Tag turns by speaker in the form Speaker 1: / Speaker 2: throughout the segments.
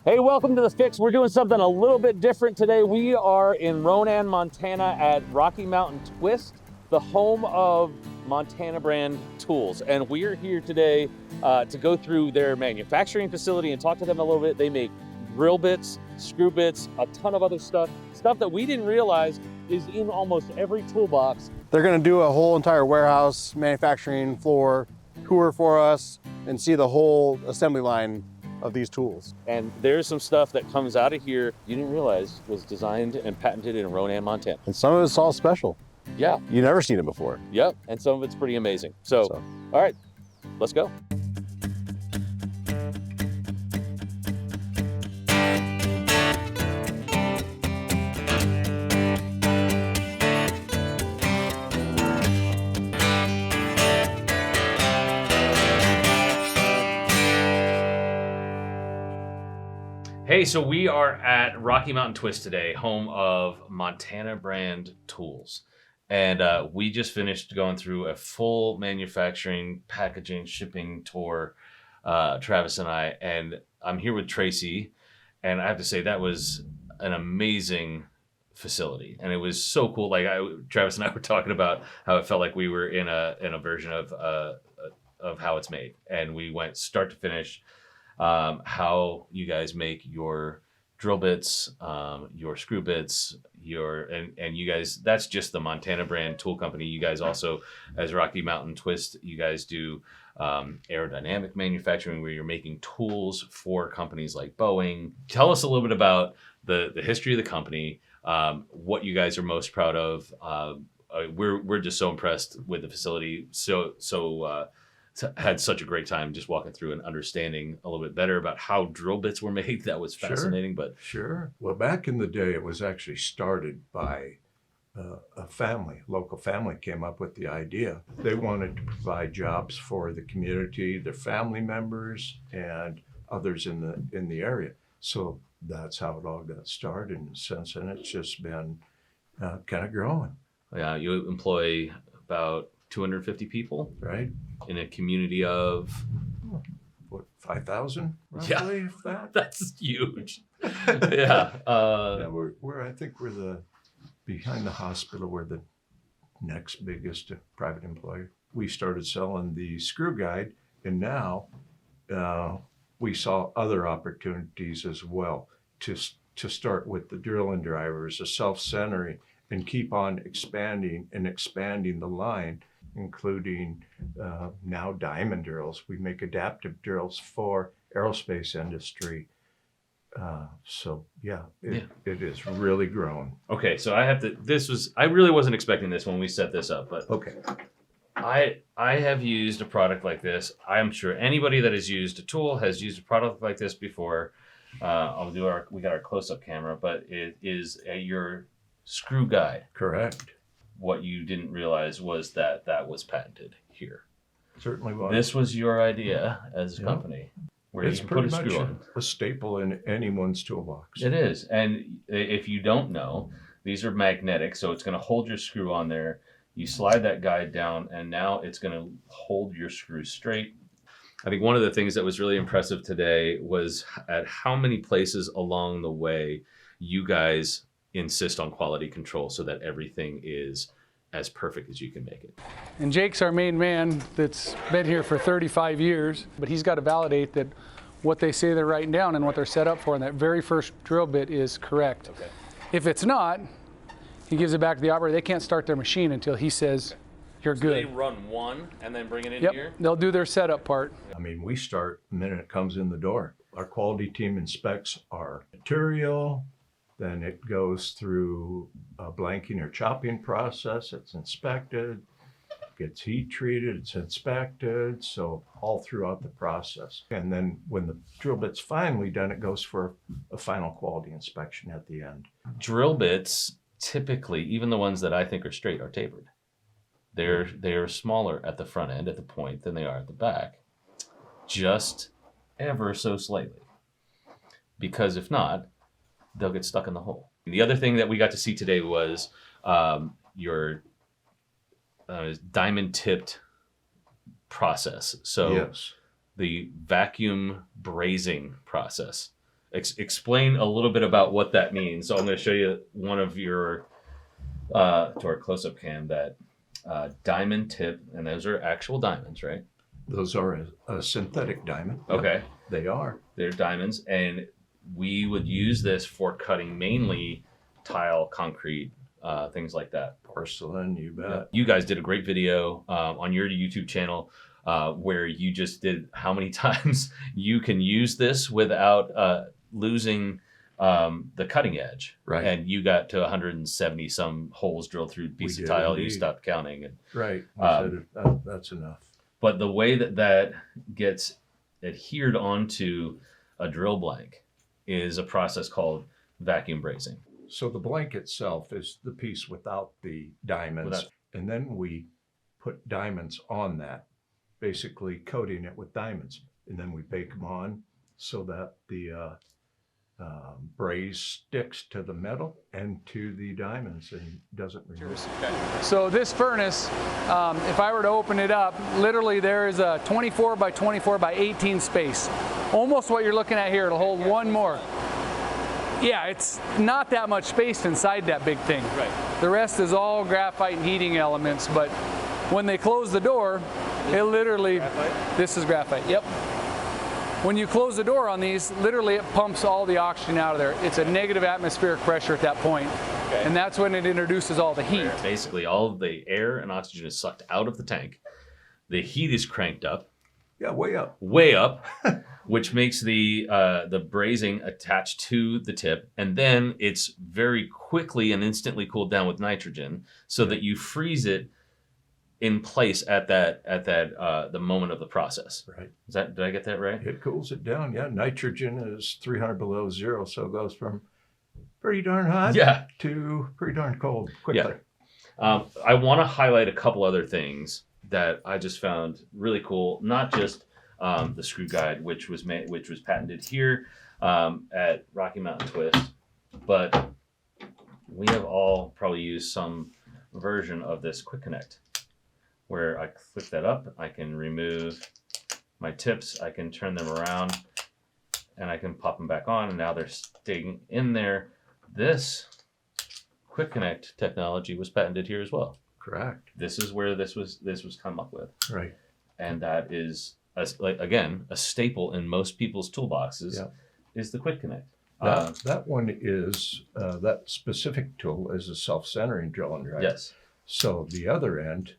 Speaker 1: Hey, welcome to The Fix. We're doing something a little bit different today. We are in Ronan, Montana at Rocky Mountain Twist, the home of Montana brand tools. And we're here today to go through their manufacturing facility and talk to them a little bit. They make drill bits, screw bits, a ton of other stuff that we didn't realize is in almost every toolbox.
Speaker 2: They're gonna do a whole entire warehouse manufacturing floor tour for us and see the whole assembly line of these tools.
Speaker 1: And there's some stuff that comes out of here you didn't realize was designed and patented in Ronan, Montana.
Speaker 2: And some of it's all special.
Speaker 1: Yeah.
Speaker 2: You've never seen it before.
Speaker 1: Yep, and some of it's pretty amazing. So, all right, let's go. Hey, so we are at Rocky Mountain Twist today, home of Montana brand tools. And we just finished going through a full manufacturing, packaging, shipping tour, Travis and I. And I'm here with Tracy. And I have to say, that was an amazing facility. And it was so cool. Like Travis and I were talking about how it felt like we were in a version of how it's made. And we went start to finish. How you guys make your drill bits, your screw bits, and you guys, that's just the Montana brand tool company. You guys also, as Rocky Mountain Twist, you guys do aerodynamic manufacturing where you're making tools for companies like Boeing. Tell us a little bit about the history of the company, what you guys are most proud of. We're just so impressed with the facility. Had such a great time just walking through and understanding a little bit better about how drill bits were made. That was fascinating.
Speaker 3: Sure. Well, back in the day, it was actually started by a local family came up with the idea. They wanted to provide jobs for the community, their family members, and others in the area. So that's how it all got started. And since then, it's just been kind of growing.
Speaker 1: Yeah, you employ about 250 people,
Speaker 3: right?
Speaker 1: In a community of
Speaker 3: what, 5,000 roughly?
Speaker 1: Yeah,
Speaker 3: if that?
Speaker 1: That's huge. Yeah.
Speaker 3: Yeah, I think we're behind the hospital. We're the next biggest private employer. We started selling the screw guide, and now we saw other opportunities as well to start with the drill and drivers, the self-centering, and keep on expanding the line, including now diamond drills. We make adaptive drills for aerospace industry. It is really grown.
Speaker 1: Okay, so I really wasn't expecting this when we set this up, but
Speaker 3: okay.
Speaker 1: I have used a product like this. I'm sure anybody that has used a tool has used a product like this before. We got our close-up camera, but it is your screw guide.
Speaker 3: Correct.
Speaker 1: What you didn't realize was that was patented here.
Speaker 3: Certainly was.
Speaker 1: This was your idea as a company, where
Speaker 3: it's
Speaker 1: you can put a screw
Speaker 3: much
Speaker 1: on.
Speaker 3: a staple in anyone's toolbox.
Speaker 1: It is, and if you don't know, these are magnetic, so it's going to hold your screw on there. You slide that guide down, and now it's going to hold your screw straight. I think one of the things that was really impressive today was at how many places along the way you guys insist on quality control so that everything is as perfect as you can make it.
Speaker 4: And Jake's our main man that's been here for 35 years, but he's got to validate that what they say they're writing down and what they're set up for in that very first drill bit is correct.
Speaker 1: Okay.
Speaker 4: If it's not, he gives it back to the operator. They can't start their machine until he says, you're good.
Speaker 1: They run one and then bring it in
Speaker 4: Yep,
Speaker 1: here?
Speaker 4: they'll do their setup part.
Speaker 3: I mean, we start the minute it comes in the door. Our quality team inspects our material, then it goes through a blanking or chopping process. It's inspected, gets heat treated, it's inspected, so all throughout the process. And then when the drill bit's finally done, it goes for a final quality inspection at the end.
Speaker 1: Drill bits, typically, even the ones that I think are straight, are tapered. They're smaller at the front end, at the point, than they are at the back, just ever so slightly. Because if not, they'll get stuck in the hole. The other thing that we got to see today was your diamond tipped process. So
Speaker 3: yes.
Speaker 1: The vacuum brazing process. explain a little bit about what that means. So I'm going to show you one of your to our close-up cam, that diamond tip, and those are actual diamonds, right?
Speaker 3: Those are a synthetic diamond.
Speaker 1: Okay.
Speaker 3: They are.
Speaker 1: They're diamonds, and we would use this for cutting mainly tile, concrete, things like that.
Speaker 3: Porcelain, you bet.
Speaker 1: You guys did a great video on your YouTube channel where you just did how many times you can use this without losing the cutting edge.
Speaker 3: Right.
Speaker 1: And you got to 170 some holes drilled through piece
Speaker 3: We
Speaker 1: of
Speaker 3: did,
Speaker 1: tile.
Speaker 3: indeed.
Speaker 1: You stopped counting. And,
Speaker 3: Right. I said that's enough.
Speaker 1: but the way that gets adhered onto a drill blank is a process called vacuum brazing.
Speaker 3: So the blank itself is the piece without the diamonds. And then we put diamonds on that, basically coating it with diamonds. And then we bake them on so that the braze sticks to the metal and to the diamonds and doesn't remove.
Speaker 4: So this furnace, if I were to open it up, literally there is a 24 by 24 by 18 space. Almost what you're looking at here. It'll hold one more. Yeah, it's not that much space inside that big thing.
Speaker 1: Right.
Speaker 4: The rest is all graphite and heating elements, but when they close the door, it literally,
Speaker 1: Graphite?
Speaker 4: this is graphite, yep. When you close the door on these, literally it pumps all the oxygen out of there. It's a negative atmospheric pressure at that point.
Speaker 1: Okay.
Speaker 4: And that's when it introduces all the heat.
Speaker 1: Basically, all of the air and oxygen is sucked out of the tank. The heat is cranked up,
Speaker 3: Yeah, way up.
Speaker 1: which makes the brazing attached to the tip, and then it's very quickly and instantly cooled down with nitrogen, so that you freeze it in place at the moment of the process.
Speaker 3: Right.
Speaker 1: Did I get that right?
Speaker 3: It cools it down. Yeah, nitrogen is 300 below zero, so it goes from pretty darn hot to pretty darn cold quickly.
Speaker 1: Yeah. I want to highlight a couple other things that I just found really cool. Not just the screw guide, which was patented here at Rocky Mountain Twist, but we have all probably used some version of this quick connect, where I click that up, I can remove my tips, I can turn them around, and I can pop them back on, and now they're staying in there. This quick connect technology was patented here as well.
Speaker 3: Correct.
Speaker 1: This is where this was come up with,
Speaker 3: Right.
Speaker 1: and that is a staple in most people's toolboxes.
Speaker 3: Yeah.
Speaker 1: Is the quick connect.
Speaker 3: That one is that specific tool is a self-centering drill and drive.
Speaker 1: Yes.
Speaker 3: So the other end.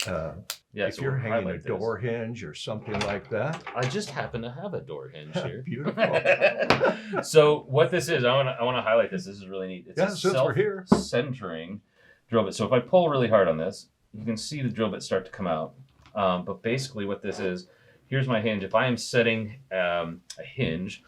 Speaker 3: If
Speaker 1: so
Speaker 3: you're
Speaker 1: we'll
Speaker 3: hanging a
Speaker 1: highlight this.
Speaker 3: door hinge or something like that.
Speaker 1: I just happen to have a door hinge here.
Speaker 3: Beautiful.
Speaker 1: So what this is, I want to highlight this. This is really neat. It's
Speaker 3: Yeah,
Speaker 1: a
Speaker 3: since we're here.
Speaker 1: self-centering drill bit. So if I pull really hard on this, you can see the drill bit start to come out. But basically what this is, here's my hinge. If I am setting a hinge,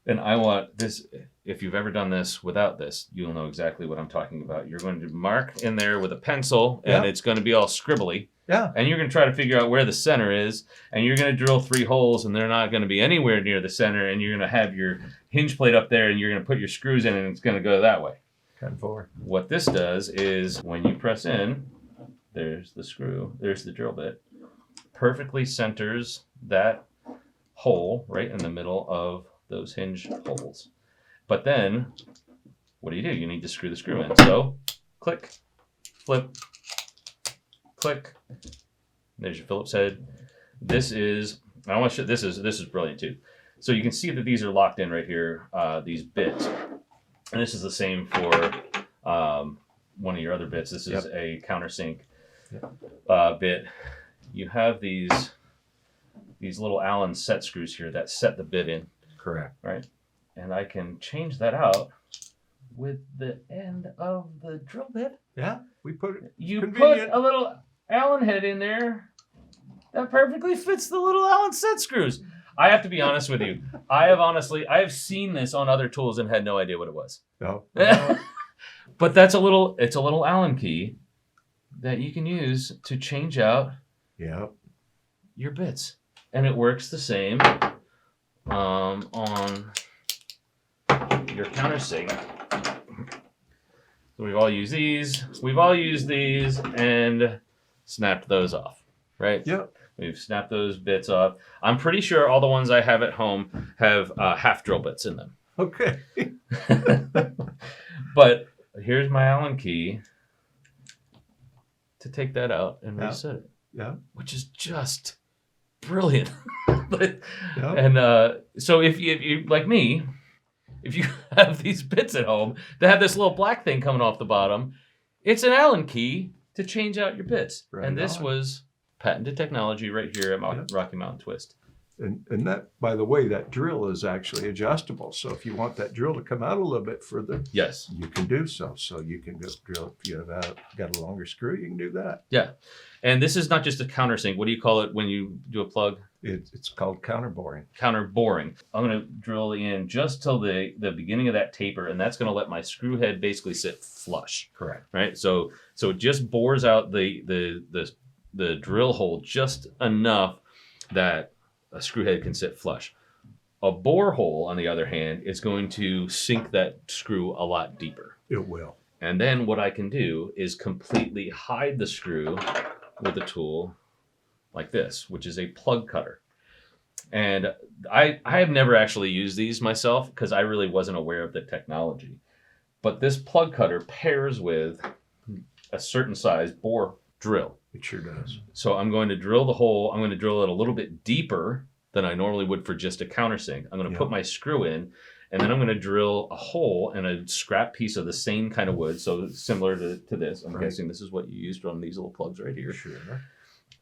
Speaker 1: and I want this, if you've ever done this without this, you'll know exactly what I'm talking about. You're going to mark in there with a pencil, and it's going to be all scribbly.
Speaker 3: Yeah.
Speaker 1: And you're going to try to figure out where the center is, and you're going to drill 3 holes, and they're not going to be anywhere near the center, and you're going to have your hinge plate up there, and you're going to put your screws in, and it's going to go that way.
Speaker 3: 10-4.
Speaker 1: What this does is when you press in, there's the screw, there's the drill bit, perfectly centers that hole right in the middle of those hinge holes. But then, what do? You need to screw the screw in. So, click, flip, click. There's your Phillips head. This is, I want to show, this is brilliant too. So you can see that these are locked in right here, these bits. And this is the same for one of your other bits. This is a countersink bit. You have these little Allen set screws here that set the bit in.
Speaker 3: Correct.
Speaker 1: Right? And I can change that out with the end of the drill bit.
Speaker 3: Yeah, we put it.
Speaker 1: You
Speaker 3: Convenient.
Speaker 1: put a little Allen head in there that perfectly fits the little Allen set screws. I have to be honest with you. I have seen this on other tools and had no idea what it was.
Speaker 3: No.
Speaker 1: But it's a little Allen key that you can use to change out your bits. And it works the same on your countersink. So we've all used these and snapped those off, right?
Speaker 3: Yep.
Speaker 1: We've snapped those bits off. I'm pretty sure all the ones I have at home have half drill bits in them.
Speaker 3: Okay.
Speaker 1: But here's my Allen key to take that out and
Speaker 3: Yeah.
Speaker 1: reset it.
Speaker 3: Yeah.
Speaker 1: Which is just brilliant.
Speaker 3: Yeah.
Speaker 1: And so if you like me, if you have these bits at home that have this little black thing coming off the bottom, it's an Allen key to change out your bits.
Speaker 3: Right
Speaker 1: and this
Speaker 3: on.
Speaker 1: was patented technology right here at Rocky Mountain Twist.
Speaker 3: And that, by the way, that drill is actually adjustable. So if you want that drill to come out a little bit further,
Speaker 1: Yes.
Speaker 3: you can do so. So you can go drill, if you have got a longer screw, you can do that.
Speaker 1: Yeah. And this is not just a countersink. What do you call it when you do a plug?
Speaker 3: It's called counterboring.
Speaker 1: Counter boring. I'm going to drill in just till the beginning of that taper, and that's going to let my screw head basically sit flush.
Speaker 3: Correct.
Speaker 1: Right. So it just bores out the drill hole just enough that a screw head can sit flush. A bore hole, on the other hand, is going to sink that screw a lot deeper.
Speaker 3: It will.
Speaker 1: And then what I can do is completely hide the screw with a tool like this, which is a plug cutter. And I have never actually used these myself because I really wasn't aware of the technology. But this plug cutter pairs with a certain size bore drill.
Speaker 3: It sure does.
Speaker 1: So I'm going to drill the hole. I'm going to drill it a little bit deeper than I normally would for just a countersink. I'm going to put my screw in, and then I'm going to drill a hole in a scrap piece of the same kind of wood, so similar to this. I'm guessing this is what you used on these little plugs right here.
Speaker 3: Sure.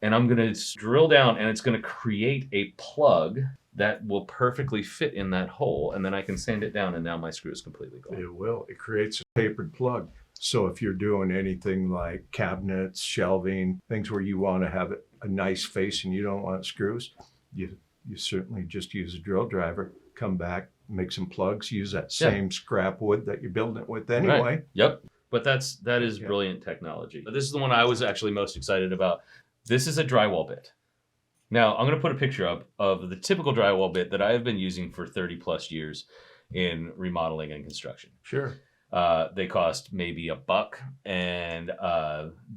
Speaker 1: And I'm going to drill down, and it's going to create a plug that will perfectly fit in that hole, and then I can sand it down, and now my screw is completely gone.
Speaker 3: It will. It creates a tapered plug. So if you're doing anything like cabinets, shelving, things where you want to have a nice face and you don't want screws, you certainly just use a drill driver, come back, make some plugs, use that same scrap wood that you're building it with anyway.
Speaker 1: Right. Yep. But that is brilliant technology. But this is the one I was actually most excited about. This is a drywall bit. Now, I'm going to put a picture up of the typical drywall bit that I have been using for 30 plus years in remodeling and construction.
Speaker 3: Sure.
Speaker 1: They cost maybe $1, and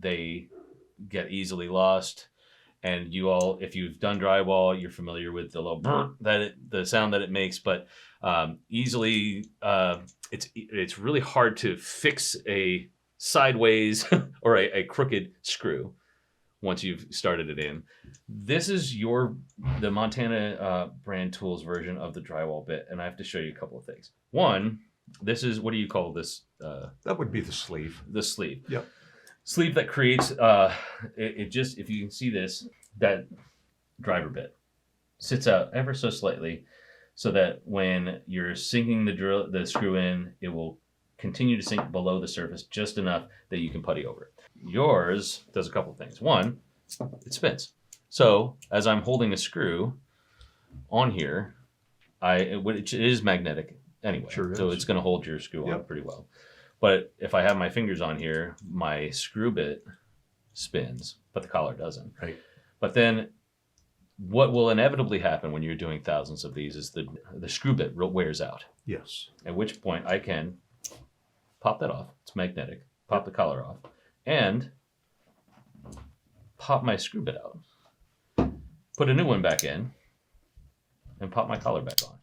Speaker 1: they get easily lost. And you all, if you've done drywall, you're familiar with the little the sound that it makes. But easily, it's really hard to fix a sideways or a crooked screw once you've started it in. This is the Montana brand tools version of the drywall bit, and I have to show you a couple of things. One, this is, what do you call this?
Speaker 3: That would be the sleeve.
Speaker 1: The sleeve.
Speaker 3: Yep.
Speaker 1: Sleeve that creates, it just, if you can see this, that driver bit sits out ever so slightly so that when you're sinking the screw in, it will continue to sink below the surface just enough that you can putty over it. Yours does a couple of things. One, it spins. So as I'm holding a screw on here, it is magnetic anyway.
Speaker 3: Sure
Speaker 1: So
Speaker 3: is.
Speaker 1: it's going to hold your screw on pretty well. But if I have my fingers on here, my screw bit spins, but the collar doesn't.
Speaker 3: Right.
Speaker 1: But then what will inevitably happen when you're doing thousands of these is the screw bit wears out.
Speaker 3: Yes.
Speaker 1: At which point I can pop that off. It's magnetic. Pop the collar off. And pop my screw bit out. Put a new one back in. And pop my collar back on.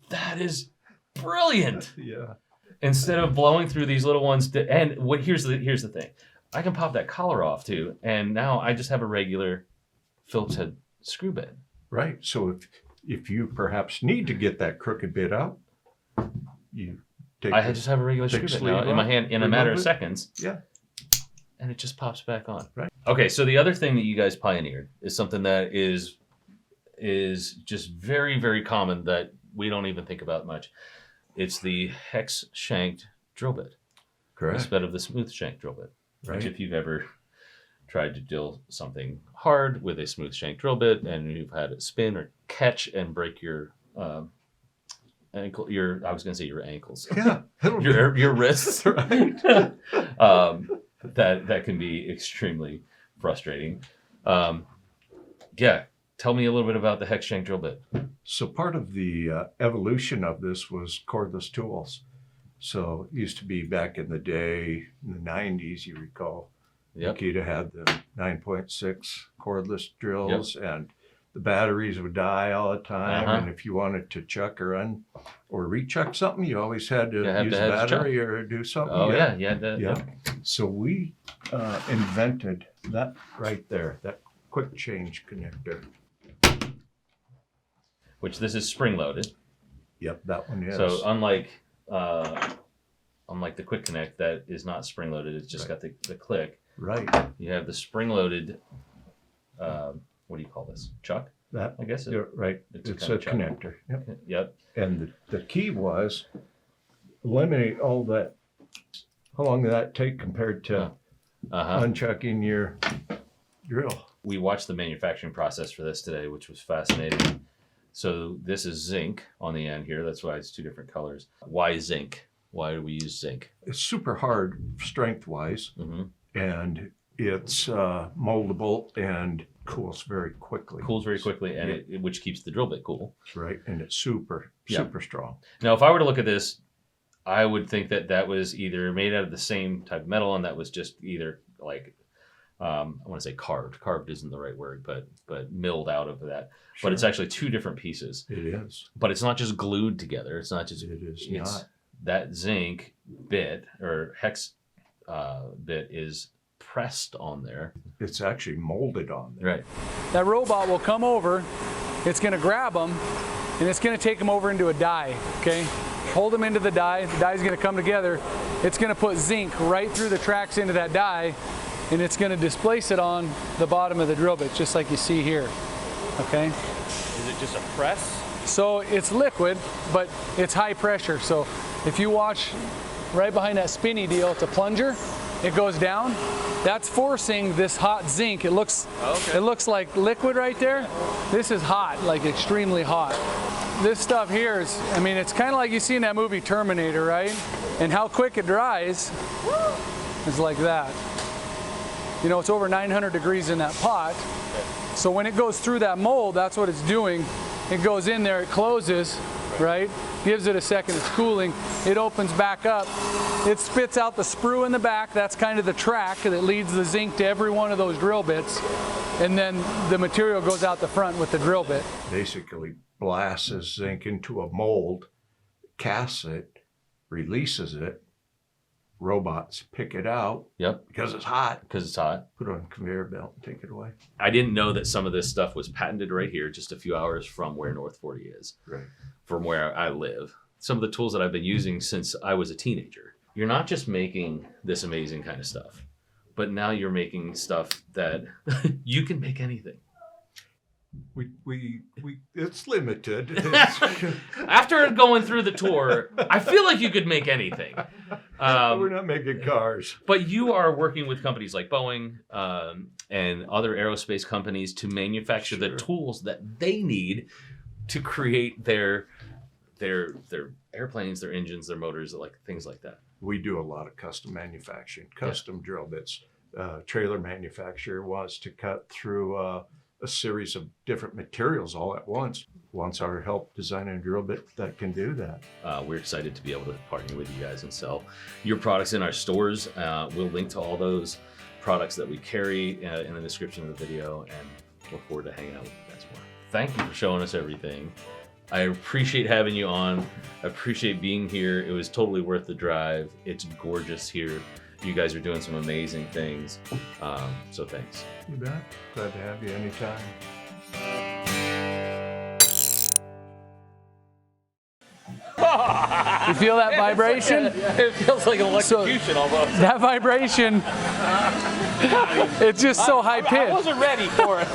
Speaker 1: That is brilliant.
Speaker 3: Yeah.
Speaker 1: Instead of blowing through these little ones, here's the thing, I can pop that collar off too, and now I just have a regular Phillips head screw bit.
Speaker 3: Right. So if you perhaps need to get that crooked bit out, you take.
Speaker 1: Just have a regular screw bit
Speaker 3: sleeve
Speaker 1: now in my
Speaker 3: off,
Speaker 1: hand in a matter of
Speaker 3: remove it.
Speaker 1: seconds.
Speaker 3: Yeah.
Speaker 1: And it just pops back on.
Speaker 3: Right.
Speaker 1: Okay, so the other thing that you guys pioneered is something that is just very, very common that we don't even think about much. It's the hex-shanked drill bit.
Speaker 3: Correct.
Speaker 1: Instead of the smooth shank drill bit.
Speaker 3: Right.
Speaker 1: Which if you've ever tried to drill something hard with a smooth shank drill bit and you've had it spin or catch and break your ankle, I was going to say your ankles.
Speaker 3: Yeah.
Speaker 1: your wrists.
Speaker 3: Right.
Speaker 1: That can be extremely frustrating. Tell me a little bit about the hex-shank drill bit.
Speaker 3: So part of the evolution of this was cordless tools. So it used to be back in the day, in the 90s, you recall,
Speaker 1: Yep.
Speaker 3: Nikita had the 9.6 cordless drills, and the batteries would die all the time. And if you wanted to chuck or rechuck something, you always had to use a battery or do something.
Speaker 1: Oh yeah.
Speaker 3: So we invented that right there, that quick change connector.
Speaker 1: Which this is spring loaded.
Speaker 3: Yep, that one is.
Speaker 1: So unlike the quick connect that is not spring loaded, it's just got the click.
Speaker 3: Right.
Speaker 1: You have the spring loaded. What do you call this? Chuck?
Speaker 3: That,
Speaker 1: I guess.
Speaker 3: You're right. It's a connector. Yep.
Speaker 1: Yep.
Speaker 3: And the key was eliminate all that. How long did that take compared to unchucking your drill?
Speaker 1: We watched the manufacturing process for this today, which was fascinating. So this is zinc on the end here. That's why it's two different colors. Why zinc? Why do we use zinc?
Speaker 3: It's super hard strength-wise, and it's moldable and cools very quickly.
Speaker 1: Cools very quickly, and which keeps the drill bit cool.
Speaker 3: Right, and it's super strong.
Speaker 1: Now, if I were to look at this, I would think that that was either made out of the same type of metal, and that was just either like, I want to say carved. Carved isn't the right word, but milled out of that. Sure. But it's actually two different pieces.
Speaker 3: It is.
Speaker 1: But it's not just glued together. It's not just.
Speaker 3: It is not.
Speaker 1: That zinc bit or hex bit is pressed on there.
Speaker 3: It's actually molded on there.
Speaker 1: Right.
Speaker 4: That robot will come over, it's going to grab them, and it's going to take them over into a die, okay? Hold them into the die's going to come together. It's going to put zinc right through the tracks into that die, and it's going to displace it on the bottom of the drill bit, just like you see here, okay?
Speaker 1: Is it just a press?
Speaker 4: So it's liquid, but it's high pressure. So if you watch right behind that spinny deal, it's a plunger. It goes down. That's forcing this hot zinc. It looks like liquid right there. This is hot, like extremely hot. This stuff here is, I mean, it's kind of like you see in that movie Terminator, right? And how quick it dries is like that. You know, it's over 900 degrees in that pot. So when it goes through that mold, that's what it's doing. It goes in there, it closes, right? Gives it a second, it's cooling. It opens back up. It spits out the sprue in the back. That's kind of the track that leads the zinc to every one of those drill bits. And then the material goes out the front with the drill bit.
Speaker 3: Basically blasts zinc into a mold, casts it, releases it. Robots pick it out.
Speaker 1: Yep.
Speaker 3: Because it's hot.
Speaker 1: Because it's hot.
Speaker 3: Put it on a conveyor belt and take it away.
Speaker 1: I didn't know that some of this stuff was patented right here, just a few hours from where North 40 is.
Speaker 3: Right.
Speaker 1: From where I live. Some of the tools that I've been using since I was a teenager. You're not just making this amazing kind of stuff, but now you're making stuff that you can make anything.
Speaker 3: It's limited.
Speaker 1: After going through the tour, I feel like you could make anything.
Speaker 3: We're not making cars.
Speaker 1: But you are working with companies like Boeing and other aerospace companies to manufacture the tools that they need to create their airplanes, their engines, their motors, like things like that.
Speaker 3: We do a lot of custom manufacturing, custom drill bits. Trailer manufacturer wants to cut through a series of different materials all at once. Wants our help designing a drill bit that can do that.
Speaker 1: We're excited to be able to partner with you guys and sell your products in our stores. We'll link to all those products that we carry in the description of the video, and look forward to hanging out with you guys more. Thank you for showing us everything. I appreciate having you on. I appreciate being here. It was totally worth the drive. It's gorgeous here. You guys are doing some amazing things. So thanks.
Speaker 3: You bet. Glad to have you anytime.
Speaker 4: You feel that vibration?
Speaker 1: It feels like an electrocution almost.
Speaker 4: That vibration, it's just so high pitched.
Speaker 1: I wasn't ready for it.